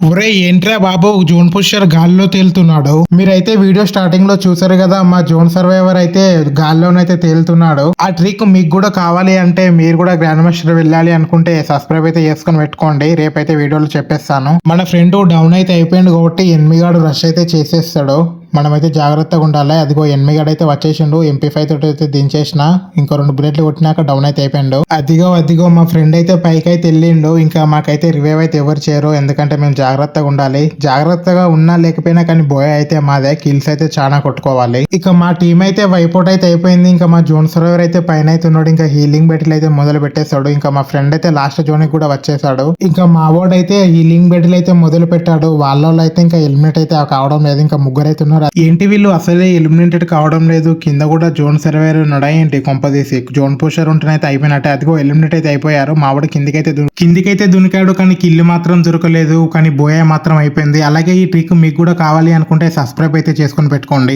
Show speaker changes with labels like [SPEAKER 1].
[SPEAKER 1] ఒరే ఏంట్రా బాబు zone pusher గాల్లో తేలుతున్నాడు. మీరైతే వీడియో స్టార్టింగ్ లో చూసారు కదా, మా జోన్ సర్వైవర్ అయితే గాల్లోనైతే తేలుతున్నాడు. ఆ ట్రిక్ మీకు కూడా కావాలి అంటే మీరు కూడా గ్రాండ్ మాస్టర్ వెళ్ళాలి అనుకుంటే సబ్స్క్రైబ్ అయితే చేసుకుని పెట్టుకోండి. రేపైతే వీడియోలో చెప్పేస్తాను. మన ఫ్రెండ్ డౌన్ అయితే అయిపోయింది కాబట్టి ఎనిమిగాడు రష్ అయితే చేసేస్తాడు. మనమైతే జాగ్రత్తగా ఉండాలి. అదిగో ఎనిమిగాడు అయితే వచ్చేసిండు. MP5 తోటి అయితే దించేసిన. ఇంకో 2 బుల్లెట్లు కొట్టినాక డౌన్ అయితే అయిపోయిండు. అదిగో మా ఫ్రెండ్ అయితే పైకి అయితే వెళ్ళిండు. ఇంకా మాకైతే రివైవ్ అయితే ఎవరు చేయరు, ఎందుకంటే మేము జాగ్రత్తగా ఉండాలి. జాగ్రత్తగా ఉన్నా లేకపోయినా కానీ బోయ్ అయితే మాదే. కిల్స్ అయితే చాలా కొట్టుకోవాలి. ఇక మా టీం అయితే వైపౌట్ అయితే అయిపోయింది. ఇంకా మా జోన్ సర్వైవర్ అయితే పైన అయితే ఉన్నాడు. ఇంకా హీలింగ్ బెటిల్ అయితే మొదలు పెట్టేశాడు. ఇంకా మా ఫ్రెండ్ అయితే లాస్ట్ జోన్ కి కూడా వచ్చేసాడు. ఇంకా మా వాడు అయితే హీలింగ్ బెటిల్ అయితే మొదలు పెట్టాడు. వాళ్ళ అయితే ఇంకా ఎలిమినేట్ అయితే కావడం లేదు. ఇంకా ముగ్గురు అయితే ఉన్నారు. ఏంటి వీళ్ళు అసలే ఎలిమినేటెడ్ కావడం లేదు. కింద కూడా జోన్ సర్వైవర్ ఉన్నాడా ఏంటి కొంపదీసి. జోన్ పుషర్ ఉంటేనైతే అయిపోయినట్టే. అదిగో ఎలిమినేట్ అయితే అయిపోయారు. మావాడు కిందికైతే దునికాడు కానీ కిల్లు మాత్రం దొరకలేదు. కానీ బోయా మాత్రం అయిపోయింది. అలాగే ఈ ట్రిక్ మీకు కూడా కావాలి అనుకుంటే సబ్స్క్రైబ్ అయితే చేసుకొని పెట్టుకోండి.